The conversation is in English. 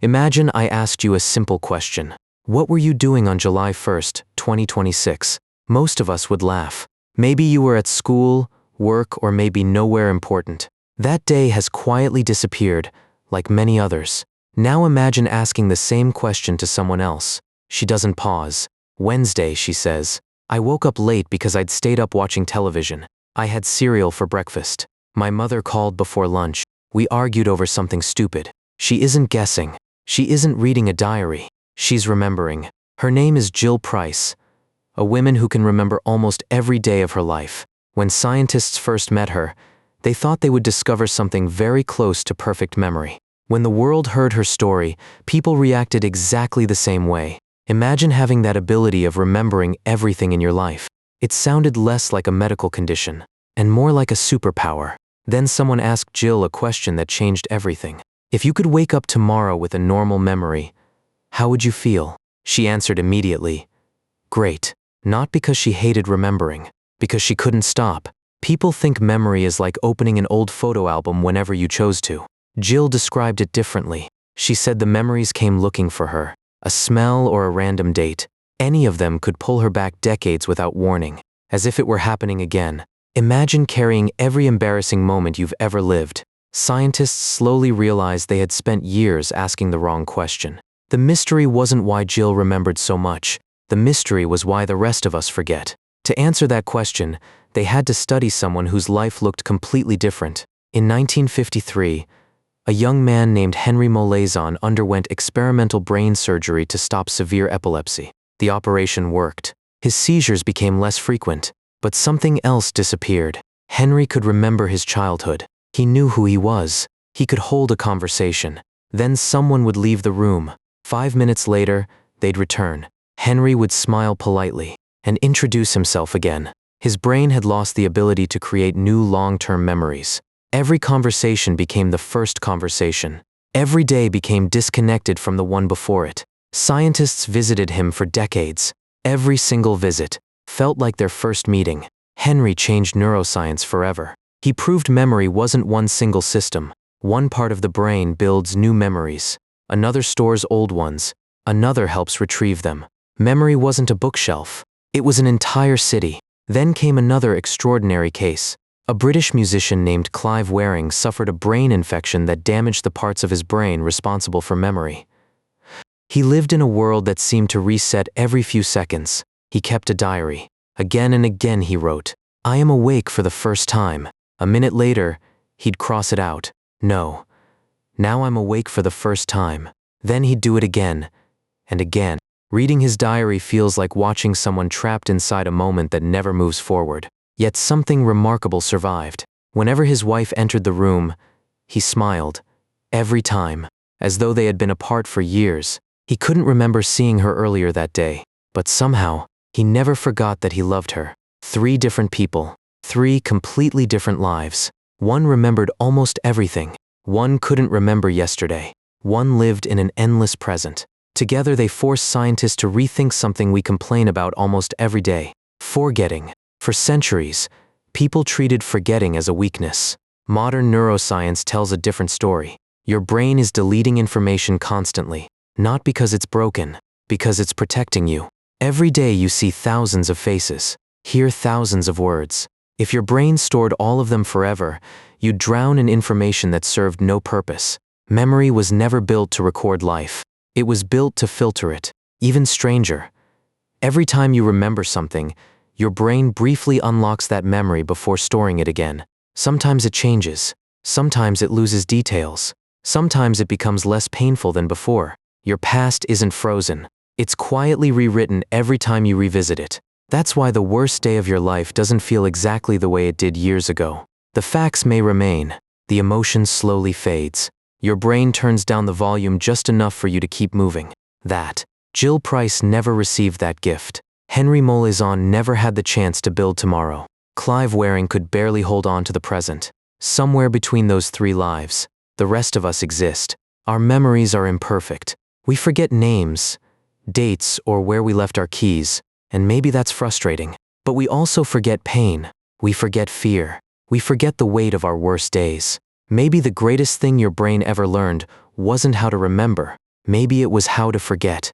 Imagine I asked you a simple question. What were you doing on July 1st, 2026? Most of us would laugh. Maybe you were at school, work, or maybe nowhere important. That day has quietly disappeared, like many others. Now imagine asking the same question to someone else. She doesn't pause. Wednesday, she says. I woke up late because I'd stayed up watching television. I had cereal for breakfast. My mother called before lunch. We argued over something stupid. She isn't guessing. She isn't reading a diary. She's remembering. Her name is Jill Price, a woman who can remember almost every day of her life. When scientists first met her, they thought they would discover something very close to perfect memory. When the world heard her story, people reacted exactly the same way. Imagine having that ability of remembering everything in your life. It sounded less like a medical condition, and more like a superpower. Then someone asked Jill a question that changed everything. If you could wake up tomorrow with a normal memory, how would you feel? She answered immediately. Great. Not because she hated remembering, because she couldn't stop. People think memory is like opening an old photo album whenever you chose to. Jill described it differently. She said the memories came looking for her. A smell or a random date. Any of them could pull her back decades without warning, as if it were happening again. Imagine carrying every embarrassing moment you've ever lived. Scientists slowly realized they had spent years asking the wrong question. The mystery wasn't why Jill remembered so much. The mystery was why the rest of us forget. To answer that question, they had to study someone whose life looked completely different. In 1953, a young man named Henry Molaison underwent experimental brain surgery to stop severe epilepsy. The operation worked. His seizures became less frequent, but something else disappeared. Henry could remember his childhood. He knew who he was. He could hold a conversation. Then someone would leave the room. 5 minutes later, they'd return. Henry would smile politely and introduce himself again. His brain had lost the ability to create new long-term memories. Every conversation became the first conversation. Every day became disconnected from the one before it. Scientists visited him for decades. Every single visit felt like their first meeting. Henry changed neuroscience forever. He proved memory wasn't one single system. One part of the brain builds new memories. Another stores old ones. Another helps retrieve them. Memory wasn't a bookshelf. It was an entire city. Then came another extraordinary case. A British musician named Clive Wearing suffered a brain infection that damaged the parts of his brain responsible for memory. He lived in a world that seemed to reset every few seconds. He kept a diary. Again and again he wrote, "I am awake for the first time." A minute later, he'd cross it out. "No. Now I'm awake for the first time." Then he'd do it again and again. Reading his diary feels like watching someone trapped inside a moment that never moves forward. Yet something remarkable survived. Whenever his wife entered the room, he smiled. Every time, as though they had been apart for years. He couldn't remember seeing her earlier that day, but somehow, he never forgot that he loved her. 3 different people. 3 completely different lives. One remembered almost everything. One couldn't remember yesterday. One lived in an endless present. Together they forced scientists to rethink something we complain about almost every day: forgetting. For centuries, people treated forgetting as a weakness. Modern neuroscience tells a different story. Your brain is deleting information constantly, not because it's broken, because it's protecting you. Every day you see thousands of faces, hear thousands of words. If your brain stored all of them forever, you'd drown in information that served no purpose. Memory was never built to record life. It was built to filter it. Even stranger. Every time you remember something, your brain briefly unlocks that memory before storing it again. Sometimes it changes. Sometimes it loses details. Sometimes it becomes less painful than before. Your past isn't frozen. It's quietly rewritten every time you revisit it. That's why the worst day of your life doesn't feel exactly the way it did years ago. The facts may remain. The emotion slowly fades. Your brain turns down the volume just enough for you to keep moving. Jill Price never received that gift. Henry Molaison never had the chance to build tomorrow. Clive Wearing could barely hold on to the present. Somewhere between those 3 lives, the rest of us exist. Our memories are imperfect. We forget names, dates, or where we left our keys, and maybe that's frustrating. But we also forget pain. We forget fear. We forget the weight of our worst days. Maybe the greatest thing your brain ever learned wasn't how to remember, Maybe it was how to forget.